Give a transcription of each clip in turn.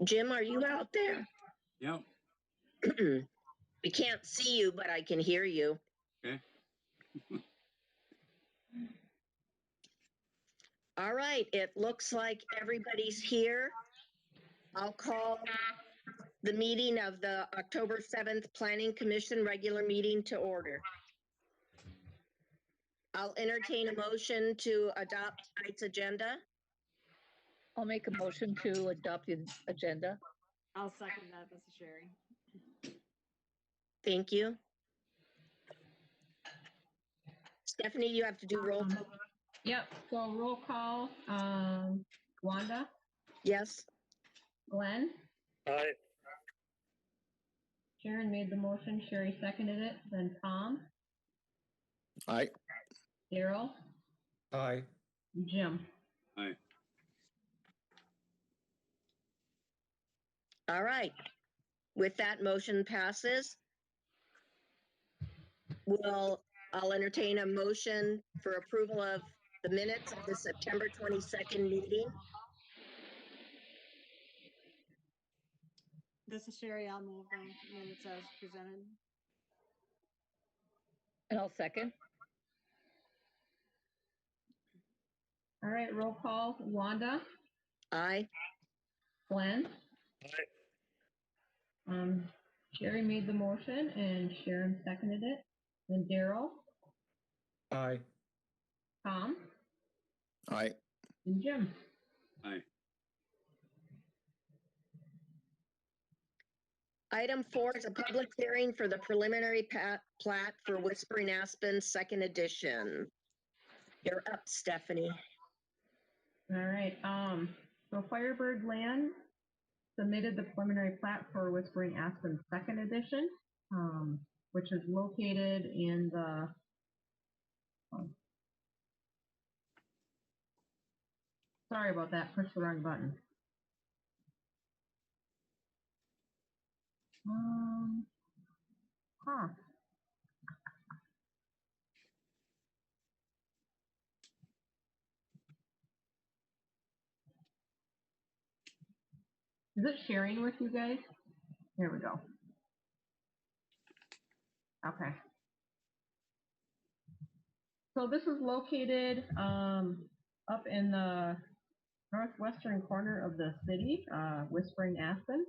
Jim, are you out there? Yeah. We can't see you, but I can hear you. Okay. All right, it looks like everybody's here. I'll call the meeting of the October 7th Planning Commission regular meeting to order. I'll entertain a motion to adopt tonight's agenda. I'll make a motion to adopt the agenda. I'll second that. This is Sherry. Thank you. Stephanie, you have to do roll call. Yep, so roll call, Wanda, Yes. Glenn, Aye. Sharon made the motion, Sherry seconded it, then Tom, Aye. Daryl, Aye. Jim. Aye. All right. With that, motion passes. I'll entertain a motion for approval of the minutes of the September 22nd meeting. This is Sherry. I'll move the minutes as presented. And I'll second. All right, roll call, Wanda, Aye. Glenn. Aye. Sherry made the motion and Sharon seconded it, then Daryl, Aye. Tom, Aye. and Jim. Aye. Item 4 is a public hearing for the preliminary plat for Whispering Aspen Second Edition. You're up, Stephanie. All right, so Firebird Land submitted the preliminary plat for Whispering Aspen Second Edition, which is located in the sorry about that, pushed the wrong button. Huh. Is it sharing with you guys? Here we go. Okay. So this is located up in the northwestern corner of the city, Whispering Aspen.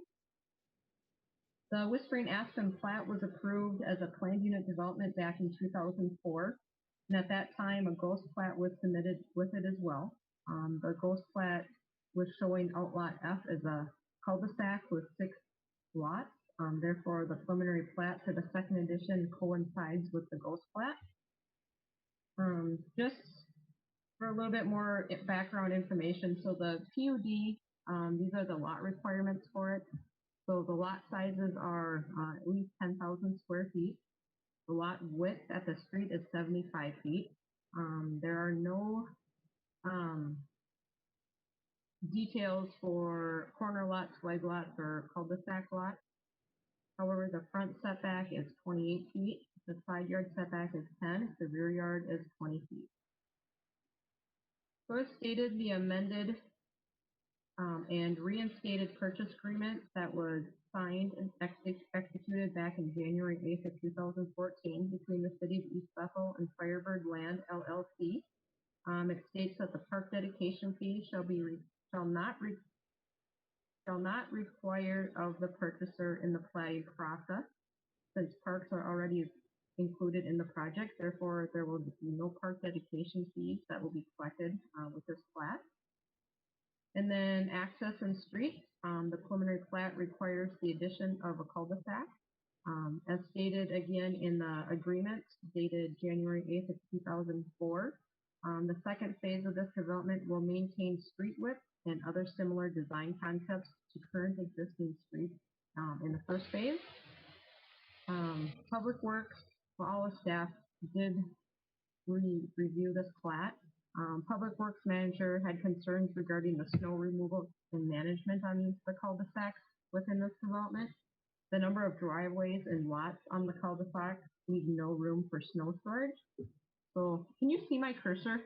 The Whispering Aspen plat was approved as a planned unit development back in 2004. And at that time, a ghost plat was submitted with it as well. The ghost plat was showing Outlot F as a cul-de-sac with 6 lots. Therefore, the preliminary plat for the second edition coincides with the ghost plat. Just for a little bit more background information, so the PUD, these are the lot requirements for it. So the lot sizes are at least 10,000 square feet. The lot width at the street is 75 feet. There are no details for corner lots, flag lots, or cul-de-sac lots. However, the front setback is 28 feet. The side yard setback is 10. The rear yard is 20 feet. So as stated, the amended and reinstated purchase agreement that was signed and executed back in January 8th of 2014 between the City of East Bethel and Firebird Land LLC. It states that the park dedication fee shall not require of the purchaser in the planning process, since parks are already included in the project. Therefore, there will be no park dedication fees that will be collected with this plat. And then access and streets, the preliminary plat requires the addition of a cul-de-sac. As stated again in the agreement dated January 8th of 2004, the second phase of this development will maintain street width and other similar design concepts to current existing streets in the first phase. Public Works, for all the staff, did review this plat. Public Works manager had concerns regarding the snow removal and management on the cul-de-sacs within this development. The number of driveways and lots on the cul-de-sac leave no room for snow storage. So can you see my cursor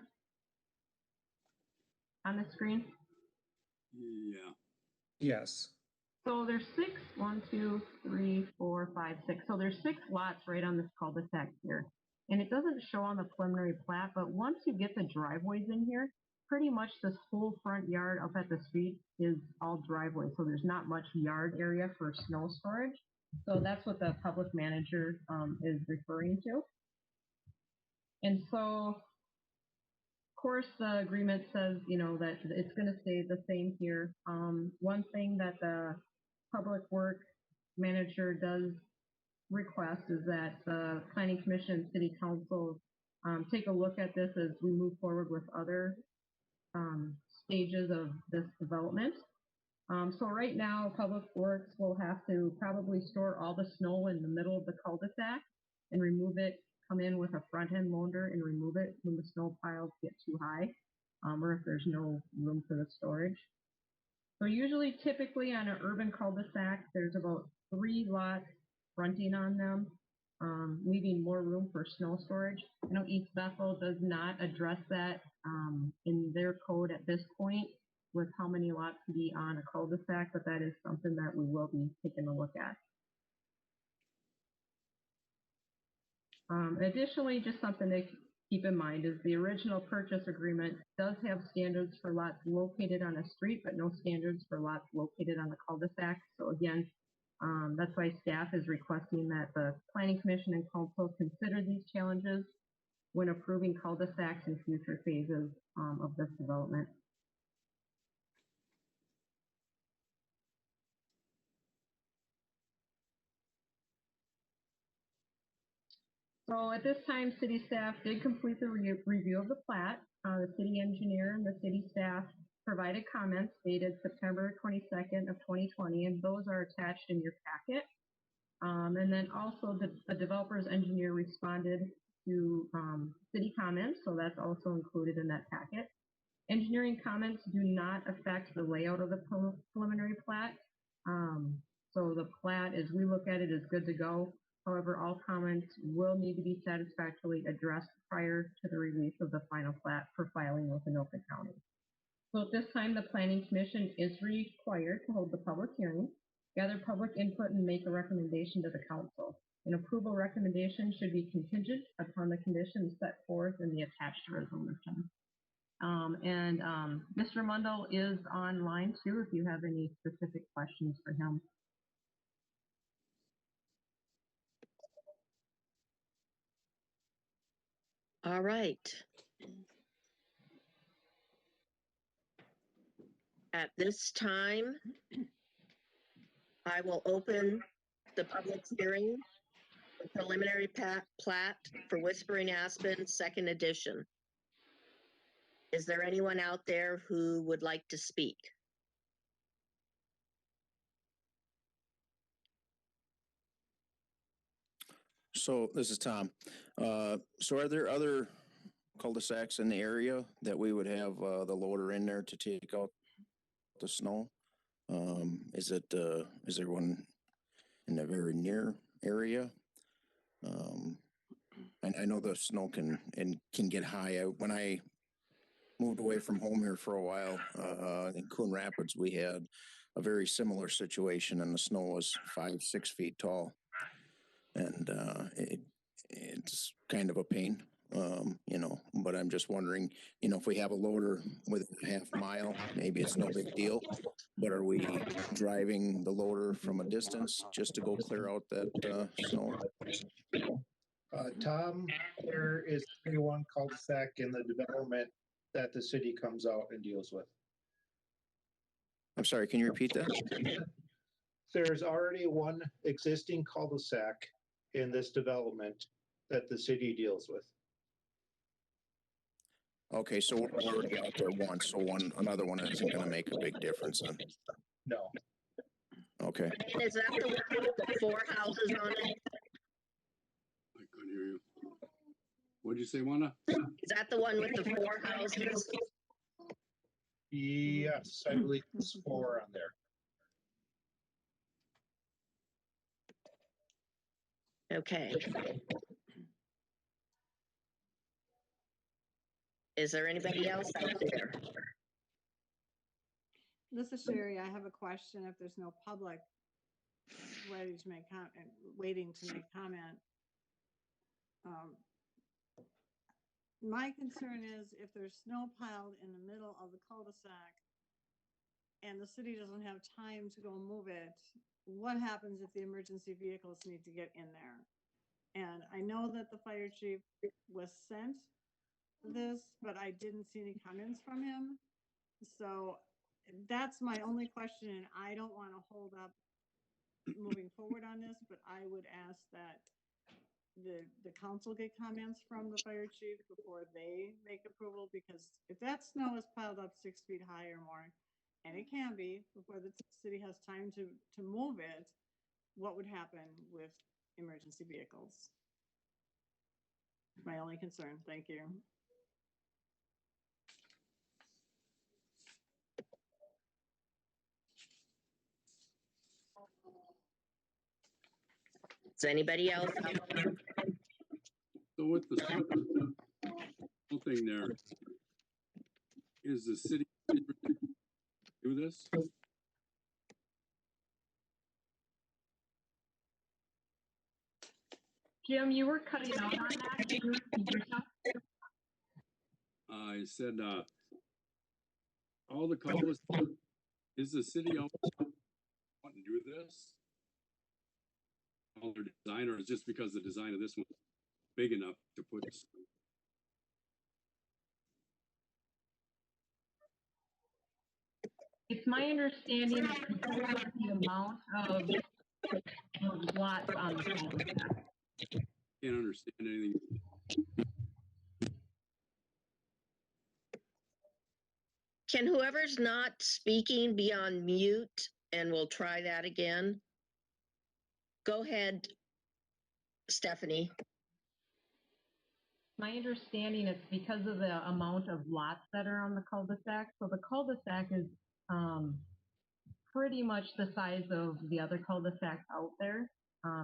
on the screen? Yeah. Yes. So there's six, 1, 2, 3, 4, 5, 6. So there's 6 lots right on this cul-de-sac here. And it doesn't show on the preliminary plat, but once you get the driveways in here, pretty much this whole front yard up at the street is all driveway. So there's not much yard area for snow storage. So that's what the public manager is referring to. And so, of course, the agreement says, that it's going to stay the same here. One thing that the public work manager does request is that the planning commission and city council take a look at this as we move forward with other stages of this development. So right now, Public Works will have to probably store all the snow in the middle of the cul-de-sac and remove it, come in with a front-end loader and remove it when the snow piles get too high, or if there's no room for the storage. So usually, typically on an urban cul-de-sac, there's about 3 lots fronting on them, leaving more room for snow storage. I know East Bethel does not address that in their code at this point with how many lots to be on a cul-de-sac, but that is something that we will be taking a look at. Additionally, just something to keep in mind is the original purchase agreement does have standards for lots located on a street, but no standards for lots located on a cul-de-sac. So again, that's why staff is requesting that the Planning Commission and Council consider these challenges when approving cul-de-sacs in future phases of this development. So at this time, city staff did complete the review of the plat. The city engineer and the city staff provided comments dated September 22nd of 2020, and those are attached in your packet. And then also the developer's engineer responded to city comments, so that's also included in that packet. Engineering comments do not affect the layout of the preliminary plat. So the plat, as we look at it, is good to go. However, all comments will need to be satisfactorily addressed prior to the release of the final plat for filing with Anoka County. So at this time, the Planning Commission is required to hold the public hearing, gather public input, and make a recommendation to the council. An approval recommendation should be contingent upon the conditions set forth in the attached resolution. Mr. Mundell is online too if you have any specific questions for him. All right. At this time, I will open the public hearing for preliminary plat for Whispering Aspen, second edition. Is there anyone out there who would like to speak? So this is Tom. So are there other cul-de-sacs in the area that we would have the loader in there to take out the snow? Is there one in the very near area? I know the snow can get high. When I moved away from home here for a while, in Coon Rapids, we had a very similar situation, and the snow was 5-6 feet tall, and it's kind of a pain, but I'm just wondering, if we have a loader with a half mile, maybe it's no big deal, but are we driving the loader from a distance just to go clear out that snow? Tom, there is only one cul-de-sac in the development that the city comes out and deals with. I'm sorry, can you repeat that? There's already one existing cul-de-sac in this development that the city deals with. Okay, so we're already out there once, so another one isn't going to make a big difference then. No. Okay. And is that the one with the 4 houses on it? I couldn't hear you. What'd you say, Wanda? Is that the one with the 4 houses? Yes, I believe there's 4 on there. Okay. Is there anybody else out there? This is Sherry. I have a question. If there's no public ready to make waiting to make comment. My concern is if there's snow piled in the middle of the cul-de-sac and the city doesn't have time to go move it, what happens if the emergency vehicles need to get in there? And I know that the fire chief was sent this, but I didn't see any comments from him. So that's my only question, and I don't want to hold up moving forward on this, but I would ask that the council get comments from the fire chief before they make approval, because if that snow is piled up 6 feet high or more, and it can be before the city has time to move it, what would happen with emergency vehicles? My only concern. Thank you. Does anybody else? So with the whole thing there, is the city do this? Jim, you were cutting out on that. Can you repeat yourself? I said, all the cul is the city always want to do this? All their design, or is just because the design of this one big enough to put this? It's my understanding that because of the amount of lots on the cul-de-sac. Can't understand anything. Can whoever's not speaking be on mute, and we'll try that again? Go ahead, Stephanie. My understanding is because of the amount of lots that are on the cul-de-sac. So the cul-de-sac is pretty much the size of the other cul-de-sacs out there.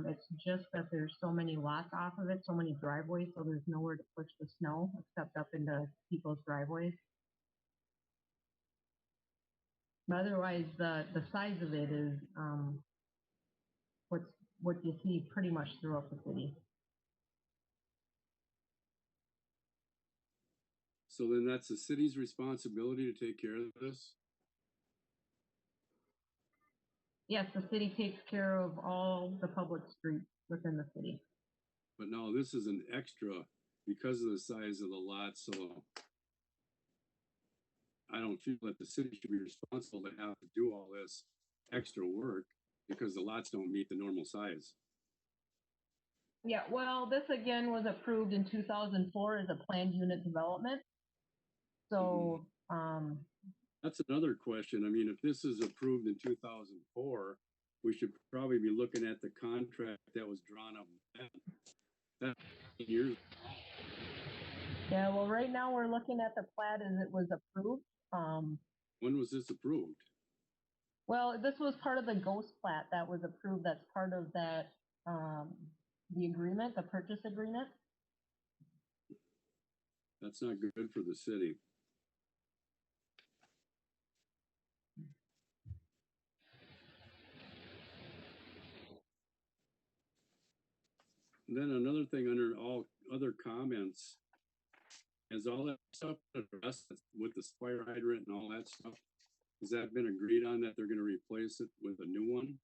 It's just that there's so many lots off of it, so many driveways, so there's nowhere to push the snow except up into people's driveways. But otherwise, the size of it is what you see pretty much throughout the city. So then that's the city's responsibility to take care of this? Yes, the city takes care of all the public streets within the city. But no, this is an extra because of the size of the lot, so I don't feel that the city should be responsible to have to do all this extra work because the lots don't meet the normal size. Yeah, well, this again was approved in 2004 as a planned unit development. So, That's another question. I mean, if this is approved in 2004, we should probably be looking at the contract that was drawn up then. That's years. yeah, well, right now we're looking at the plat as it was approved. When was this approved? Well, this was part of the ghost plat that was approved. That's part of that, the agreement, the purchase agreement. That's not good for the city. And then another thing under all other comments, is all that stuff addressed with the fire hydrant and all that stuff? Has that been agreed on that they're gonna replace it with a new one?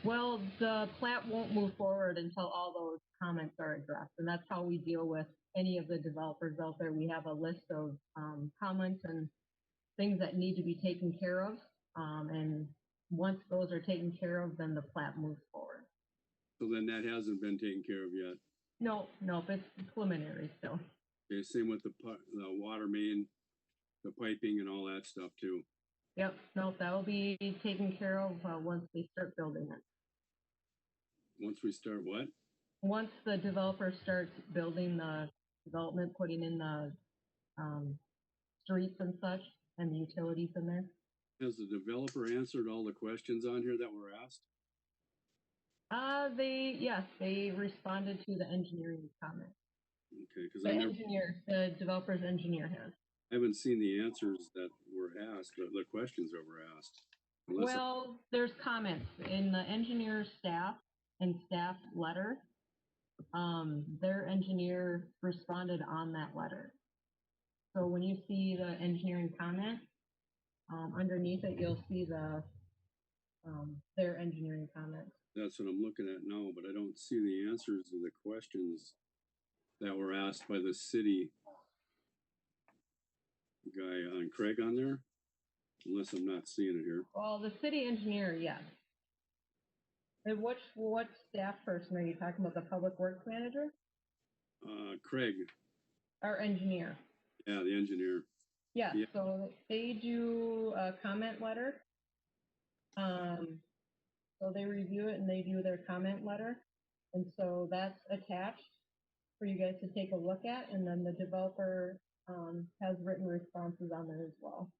Well, the plat won't move forward until all those comments are addressed, and that's how we deal with any of the developers out there. We have a list of comments and things that need to be taken care of, and once those are taken care of, then the plat moves forward. So then that hasn't been taken care of yet. No, it's preliminary still. Okay, same with the water main, the piping and all that stuff too. Yep, no, that'll be taken care of once they start building it. Once we start what? Once the developer starts building the development, putting in the streets and such, and the utilities in there. Has the developer answered all the questions on here that were asked? Yes, they responded to the engineering comment. Okay, because The developer's engineer has. I haven't seen the answers that were asked, or the questions that were asked. Unless I- Well, there's comments in the engineer staff and staff letter. Their engineer responded on that letter. So when you see the engineering comment, underneath it, you'll see their engineering comments. That's what I'm looking at now, but I don't see the answers to the questions that were asked by the city guy on Craig on there, unless I'm not seeing it here. Well, the city engineer, yes. And what staff person are you talking about? The public works manager Craig, or engineer? yeah, the engineer. Yeah, Yeah. so they do a comment letter. So they review it and they do their comment letter. And so that's attached for you guys to take a look at. And then the developer, has written responses on there as well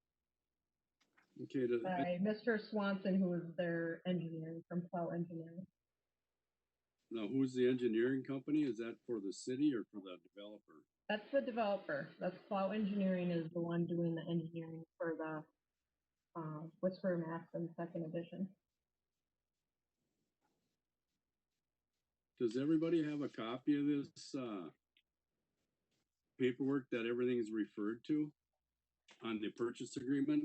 Okay, by Mr. Swanson, who is their engineer from Plow Engineering. now who's the engineering company? Is that for the city or for the developer? That's the developer. That's Plow Engineering is the one doing the engineering for the, Whisper Aspen second edition. Does everybody have a copy of this, paperwork that everything is referred to on the purchase agreement?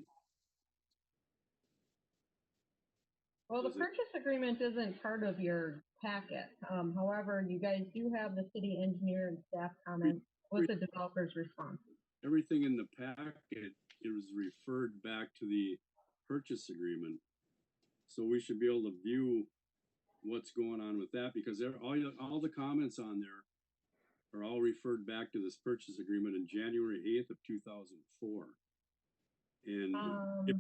Well, the Does it- purchase agreement isn't part of your packet. However, you guys do have the city engineer and staff comments with the developer's responses. Everything in the packet, it was referred back to the purchase agreement. So we should be able to view what's going on with that, because all the comments on there are all referred back to this purchase agreement in January 8th of 2004. And if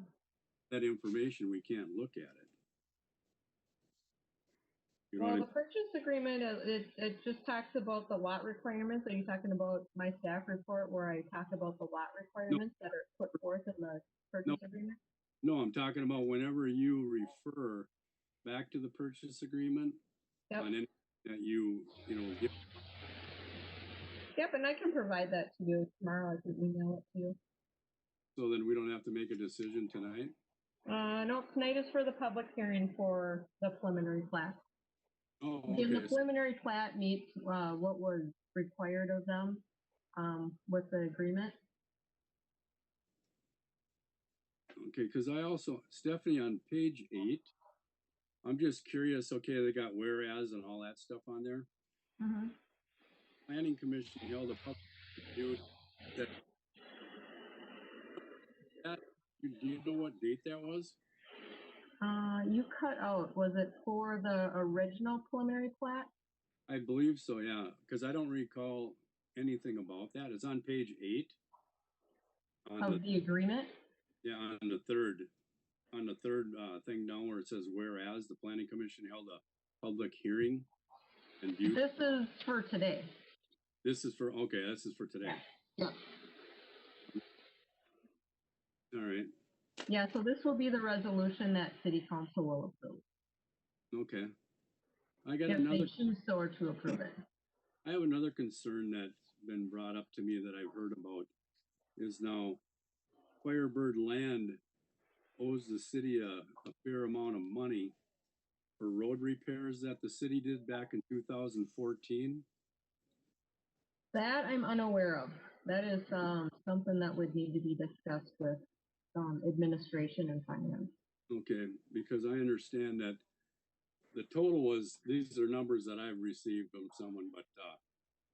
that information, we can't look at it. You know Well, what the purchase agreement, it just talks about the lot requirements. Are you talking about my staff report where I talk about the lot requirements that are put forth in the purchase agreement? No, I'm talking about whenever you refer back to the purchase agreement Yep. on any that you give. Yep, and I can provide that to you tomorrow. I can email it to you. So then we don't have to make a decision tonight? No, tonight is for the public hearing for the preliminary plat. Oh, Again, the okay. preliminary plat meets, what was required of them, with the agreement. Okay, because I also, Stephanie, on page 8, I'm just curious, okay, they got whereas and all that stuff on there. Planning Commission held a public review that, do you know what date that was? You cut out, was it for the original preliminary plat? I believe so, yeah, because I don't recall anything about that. It's on page 8. Of the agreement? Yeah, on the third thing down where it says whereas the planning commission held a public hearing and viewed. This is for today. This is for today. Yep. All right, Yeah, so this will be the resolution that city council will approve. okay. I got If another, they choose so to approve it. I have another concern that's been brought up to me that I've heard about is now Firebird Land owes the city a fair amount of money for road repairs that the city did back in 2014. That I'm unaware of. That is, something that would need to be discussed with, administration and finance. Okay, because I understand that the total was, these are numbers that I've received from someone, but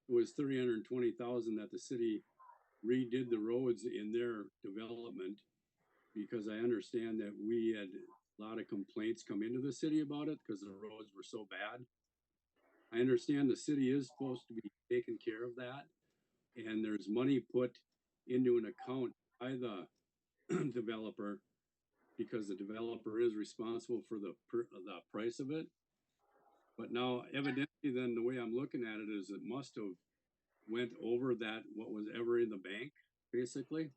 it was 320,000 that the city redid the roads in their development, because I understand that we had a lot of complaints come into the city about it because the roads were so bad. I understand the city is supposed to be taking care of that, and there's money put into an account by the developer, because the developer is responsible for the price of it. But now evidently then the way I'm looking at it is it must have went over that, what was ever in the bank, basically.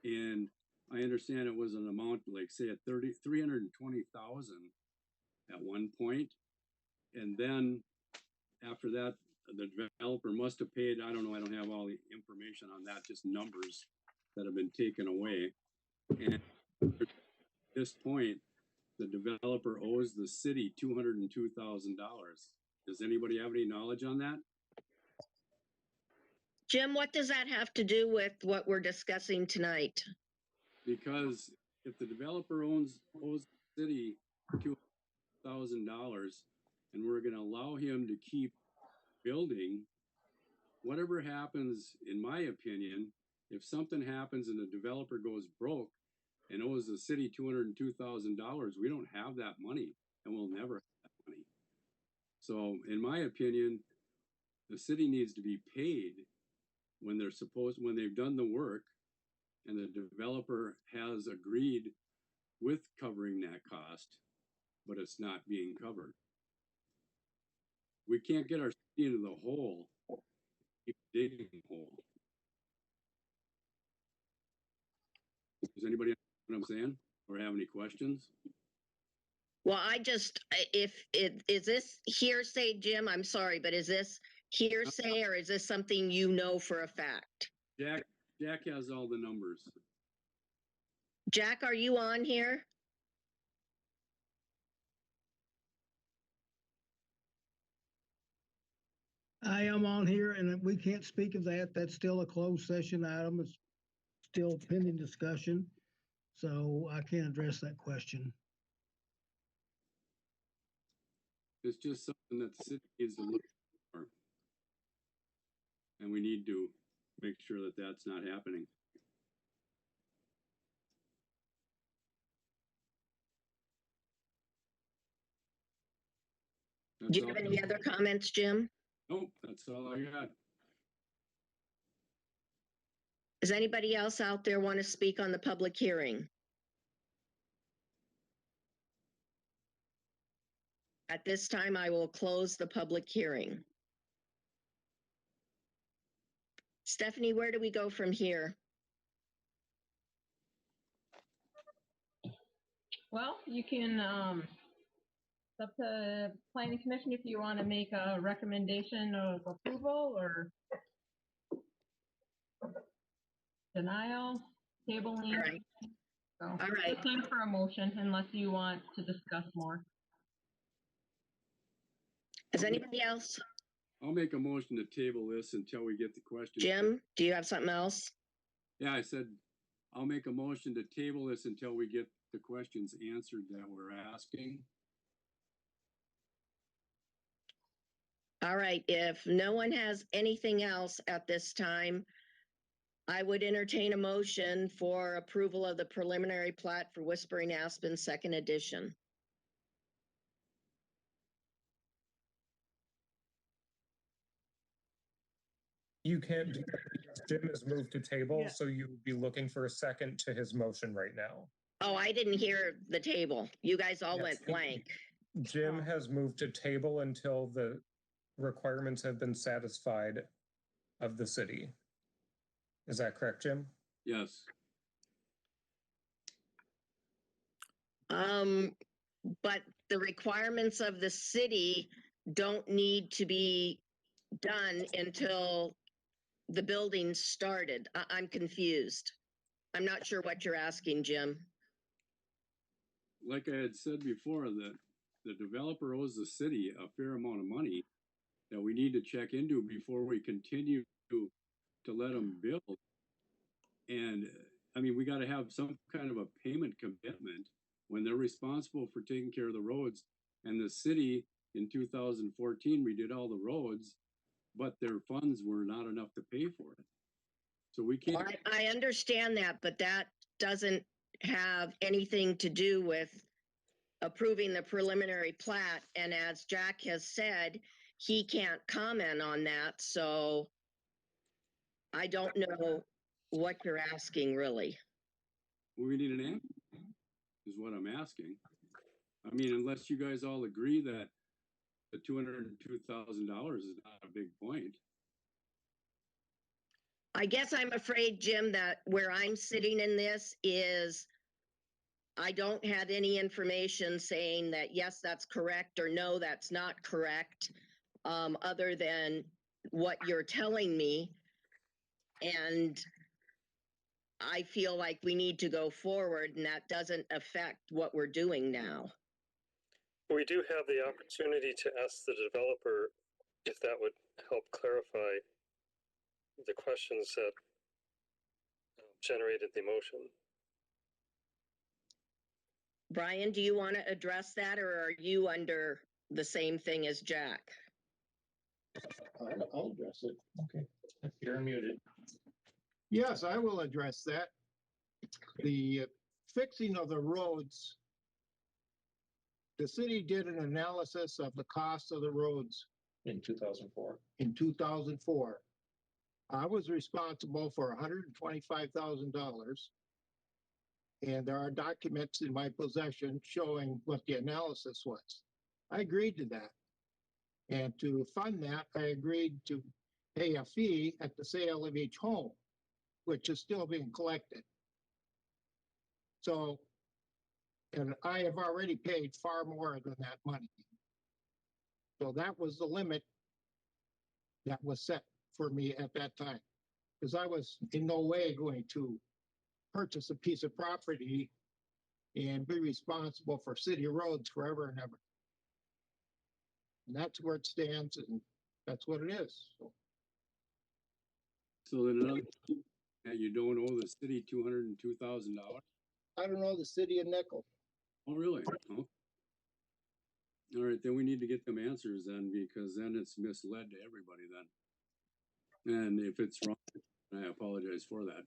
And I understand it was an amount like say at 320,000 at one point. And then after that, the developer must have paid, I don't know, I don't have all the information on that, just numbers. that have been taken away. And at this point, the developer owes the city $202,000. Does anybody have any knowledge on that? Jim, what does that have to do with what we're discussing tonight? Because if the developer owes the city $200,000 and we're gonna allow him to keep building, whatever happens, in my opinion, if something happens and the developer goes broke and owes the city $202,000, we don't have that money and we'll never have that money. So in my opinion, the city needs to be paid when they've done the work and the developer has agreed with covering that cost, but it's not being covered. We can't get our city into the hole, keep digging the hole. Does anybody understand what I'm saying or have any questions? Well, is this hearsay, Jim? I'm sorry, but is this hearsay or is this something you know for a fact? Jack has all the numbers. Jack, are you on here? I am on here and we can't speak of that. That's still a closed session item. It's still pending discussion. So I can't address that question. It's just something that the city needs to look for. And we need to make sure that that's not happening. Do you have any other comments, Jim? Nope, that's all I got. Does anybody else out there want to speak on the public hearing? At this time, I will close the public hearing. Stephanie, where do we go from here? Well, you can, it's up to planning commission if you want to make a recommendation of approval or denial, tabling. All right. So, All right. it's time for a motion unless you want to discuss more. Is anybody else? I'll make a motion to table this until we get the question. Jim, do you have something else? Yeah, I said, I'll make a motion to table this until we get the questions answered that we're asking. All right, if no one has anything else at this time, I would entertain a motion for approval of the preliminary plat for Whispering Aspen Second Edition. You can't do that because Jim has moved to table, Yeah. so you would be looking for a second to his motion right now. Oh, I didn't hear the table. You guys all Yes. went blank. Jim Oh. has moved to table until the requirements have been satisfied of the city. Is that correct, Jim? Yes. But the requirements of the city don't need to be done until the building started. I'm confused. I'm not sure what you're asking, Jim. Like I had said before, that the developer owes the city a fair amount of money that we need to check into before we continue to let them build. And I mean, we got to have some kind of a payment commitment when they're responsible for taking care of the roads. And the city in 2014 redid all the roads, but their funds were not enough to pay for it. So we can't. I understand that, but that doesn't have anything to do with approving the preliminary plat. And as Jack has said, he can't comment on that. So I don't know what you're asking, really. We need an answer, is what I'm asking. I mean, unless you guys all agree that the $202,000 is not a big point. I guess I'm afraid, Jim, that where I'm sitting in this is I don't have any information saying that, yes, that's correct, or no, that's not correct, other than what you're telling me. And I feel like we need to go forward and that doesn't affect what we're doing now. We do have the opportunity to ask the developer if that would help clarify the questions that generated the motion. Brian, do you want to address that or are you under the same thing as Jack? I'll address it. Okay. You're muted. Yes, I will address that. The fixing of the roads, the city did an analysis of the cost of the roads In 2004. in 2004. I was responsible for $125,000. And there are documents in my possession showing what the analysis was. I agreed to that. And to fund that, I agreed to pay a fee at the sale of each home, which is still being collected. So, and I have already paid far more than that money. So that was the limit that was set for me at that time. Because I was in no way going to purchase a piece of property and be responsible for city roads forever and ever. And that's where it stands, and that's what it is. So, So then another, and you don't owe the city $202,000? I don't know the city of Nickel. Oh, really? Oh. All right, then we need to get them answers then, because then it's misled to everybody then. And if it's wrong, I apologize for that.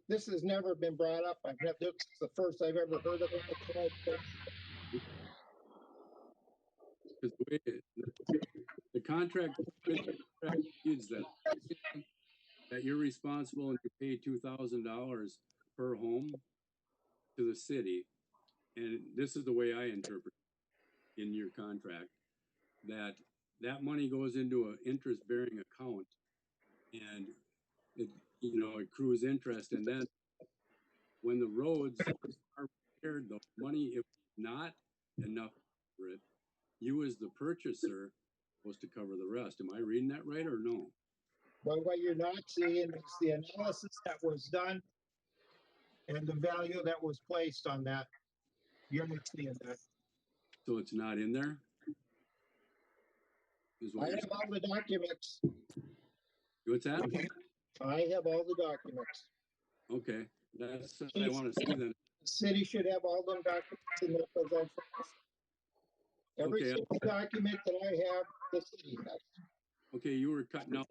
This has never been brought up. This is the first I've ever heard of it. Because the way the contract reads that you're responsible and you pay $2,000 per home to the city. And this is the way I interpret in your contract, that money goes into an interest-bearing account and it, accrues interest. And then when the roads are repaired, the money, if not enough for it, you as the purchaser are supposed to cover the rest. Am I reading that right or no? But what you're not seeing is the analysis that was done and the value that was placed on that. You're not seeing that. So it's not in there? Is what I you're have all the documents. What's that? I have all the documents. Okay, that's what I want to see then. The city should have all them documents in their possession. Every Okay. single document that I have, the city has. Okay, you were cutting out.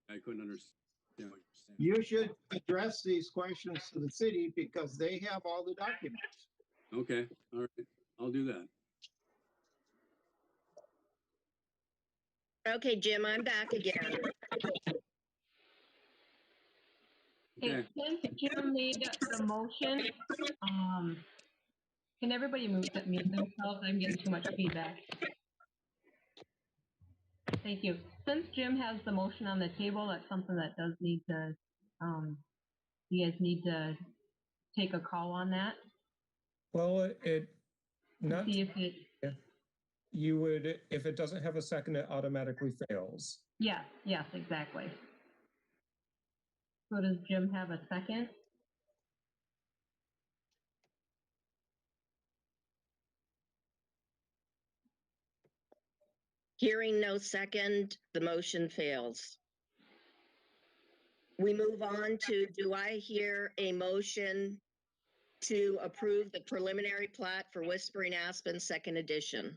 I couldn't understand what you're saying. You should address these questions to the city because they have all the documents. Okay, all right, I'll do that. Okay, Jim, I'm back again. Hey, Okay, since Jim made the motion, can everybody mute themselves? I'm getting too much feedback. Thank you. Since Jim has the motion on the table, that's something that does need to, you guys need to take a call on that. Well, not, See if it, you would, if it doesn't have a second, it automatically fails. yes, exactly. So does Jim have a second? Hearing no second, the motion fails. We move on to, do I hear a motion to approve the preliminary plat for Whispering Aspen Second Edition?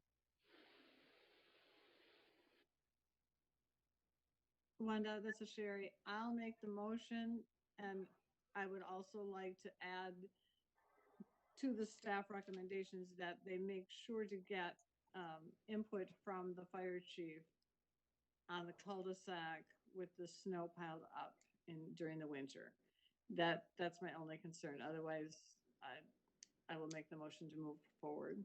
Wanda, this is Sherry. I'll make the motion, and I would also like to add to the staff recommendations that they make sure to get input from the fire chief on the cul-de-sac with the snow piled up during the winter. That's my only concern. Otherwise, I will make the motion to move forward.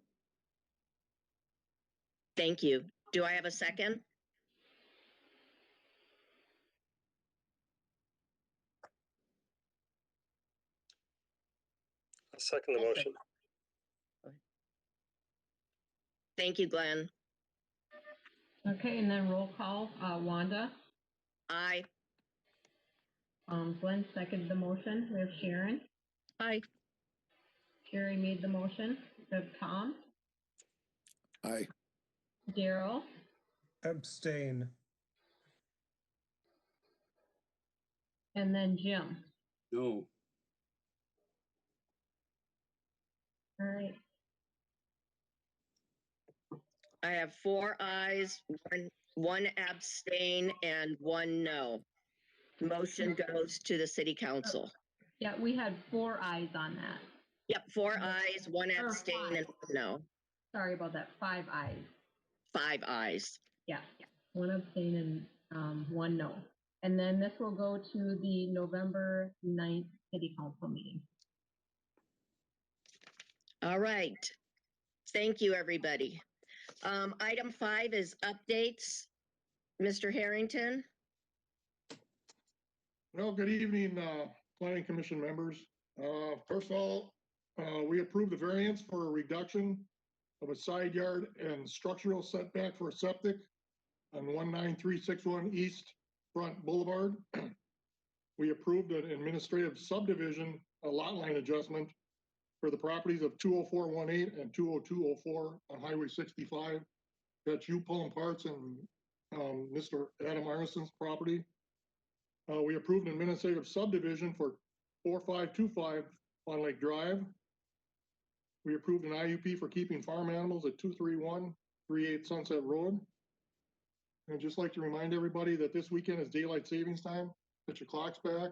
Thank you. Do I have a second? I'll second the motion. Thank you, Glenn. Okay, and then roll call, Wanda, Aye. Glenn seconded the motion. We have Sharon. Aye. Sherry made the motion. We have Tom, Aye. Daryl, Abstain. and then Jim. No, All right. I have 4 ayes, one abstain, and 1 no. Motion goes to the city council. Yeah, we had 4 ayes on that. Yep, 4 ayes, 1 Or abstain, and 1 no. Sorry about that. 5 ayes. 5 ayes. Yeah, 1 abstain and 1 no. And then this will go to the November 9th city council meeting. All right. Thank you, everybody. Item 5 is updates. Mr. Harrington? Well, good evening, planning commission members. First of all, we approved the variance for a reduction of a side yard and structural setback for a septic on 19361 East Front Boulevard. We approved an administrative subdivision, a lot line adjustment for the properties of 20418 and 20204 on Highway 65. That's you pulling parts and Mr. Adam Arneson's property. We approved an administrative subdivision for 4525 Fond Lake Drive. We approved an IUP for keeping farm animals at 23138 Sunset Road. And I'd just like to remind everybody that this weekend is daylight savings time. Put your clocks back.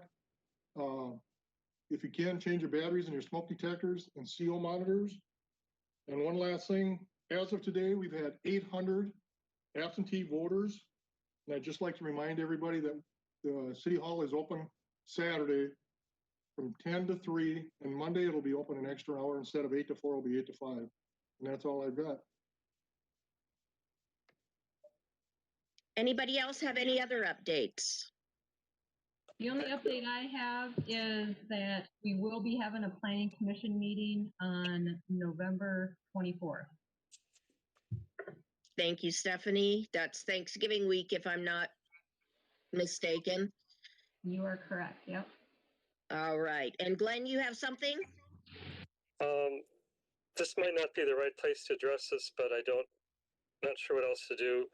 If you can, change your batteries in your smoke detectors and CO monitors. And one last thing, as of today, we've had 800 absentee voters. And I'd just like to remind everybody that the city hall is open Saturday from 10 to 3, and Monday it'll be open an extra hour. Instead of 8 to 4, it'll be 8 to 5. And that's all I've got. Anybody else have any other updates? The only update I have is that we will be having a planning commission meeting on November 24th. Thank you, Stephanie. That's Thanksgiving week, if I'm not mistaken. You are correct, yep. All right. And Glenn, you have something? This might not be the right place to address this, but not sure what else to do.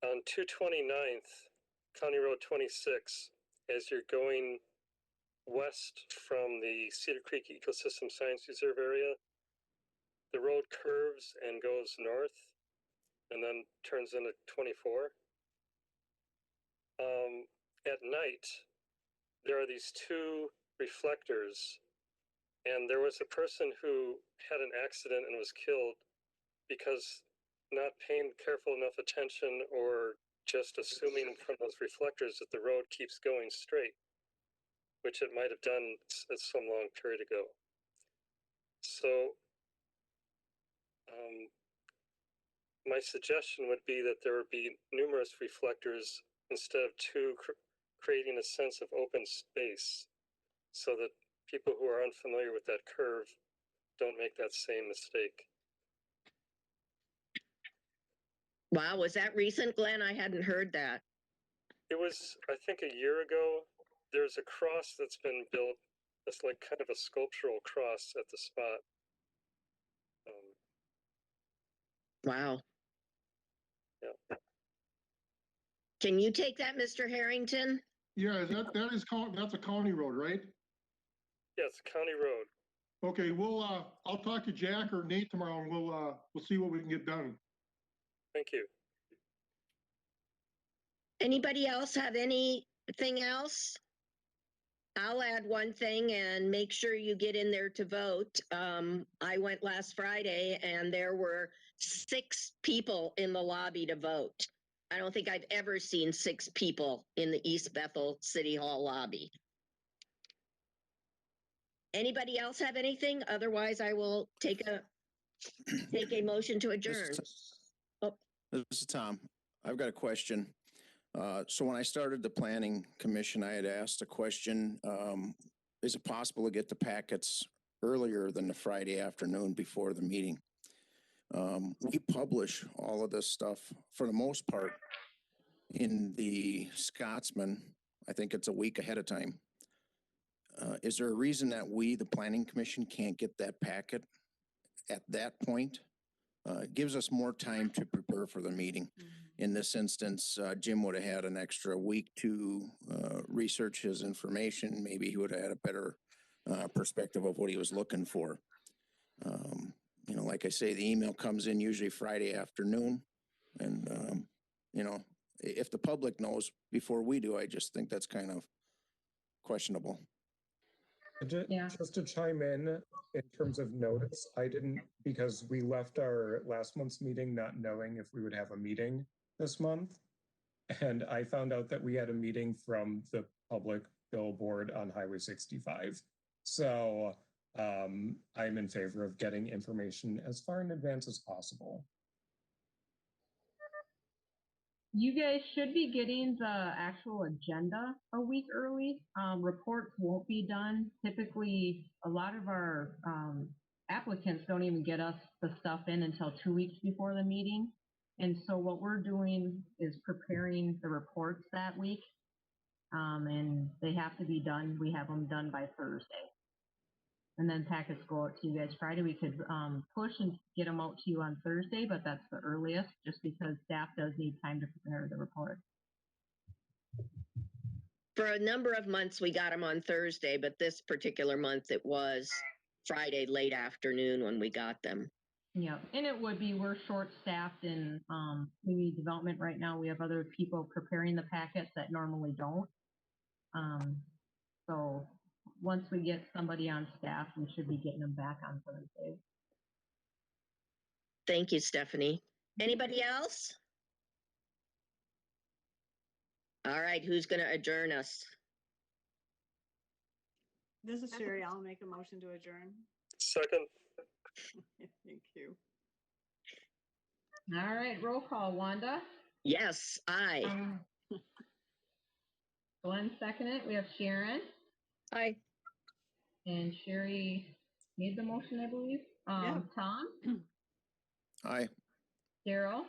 On 229th, County Road 26, as you're going west from the Cedar Creek Ecosystem Science Reserve area, the road curves and goes north and then turns into 24. At night, there are these 2 reflectors, and there was a person who had an accident and was killed because not paying careful enough attention or just assuming from those reflectors that the road keeps going straight, which it might have done at some long period ago. So my suggestion would be that there would be numerous reflectors instead of 2, creating a sense of open space so that people who are unfamiliar with that curve don't make that same mistake. Wow, was that recent, Glenn? I hadn't heard that. It was, I think, a year ago. There's a cross that's been built. It's like kind of a sculptural cross at the spot. Wow. Yeah. Can you take that, Mr. Harrington? Yeah, that's a county road, right? Yeah, it's a county road. Okay, I'll talk to Jack or Nate tomorrow, and we'll see what we can get done. Thank you. Anybody else have anything else? I'll add one thing and make sure you get in there to vote. I went last Friday and there were 6 people in the lobby to vote. I don't think I've ever seen 6 people in the East Bethel City Hall lobby. Anybody else have anything? Otherwise, I will take a motion to adjourn. This is Tom. I've got a question. So when I started the planning commission, I had asked a question, is it possible to get the packets earlier than the Friday afternoon before the meeting? We publish all of this stuff for the most part in the Scotsman I think it's a week ahead of time. Is there a reason that we, the planning commission, can't get that packet at that point? It gives us more time to prepare for the meeting. In this instance, Jim would have had an extra week to research his information. Maybe he would have had a better perspective of what he was looking for. You know, like I say, the email comes in usually Friday afternoon. And, you know, if the public knows before we do, I just think that's kind of questionable. Yeah. Just to chime in terms of notice, I didn't, because we left our last month's meeting not knowing if we would have a meeting this month. And I found out that we had a meeting from the public billboard on Highway 65. So I'm in favor of getting information as far in advance as possible. You guys should be getting the actual agenda a week early. Reports won't be done. Typically, a lot of our applicants don't even get us the stuff in until 2 weeks before the meeting. And so what we're doing is preparing the reports that week. And they have to be done. We have them done by Thursday. And then packets go out to you guys Friday. We could push and get them out to you on Thursday, but that's the earliest, just because staff does need time to prepare the report. For a number of months, we got them on Thursday, but this particular month, it was Friday late afternoon when we got them. Yeah, and it would be, we're short-staffed in community development right now. We have other people preparing the packets that normally don't. So once we get somebody on staff, we should be getting them back on Thursday. Thank you, Stephanie. Anybody else? All right, who's going to adjourn us? This is Sherry. I'll make a motion to adjourn. Second, Thank you. All right, roll call. Wanda? Yes, aye. Glenn seconded. We have Sharon. Aye. And Sherry made the motion, I believe. Yep. Tom, Aye. Daryl,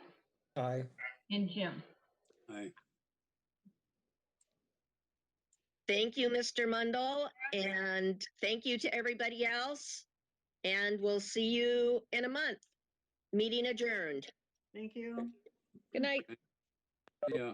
Aye. and Jim. Aye. Thank you, Mr. Mundell, and thank you to everybody else. And we'll see you in a month. Meeting adjourned. Thank you. Good night. Yeah.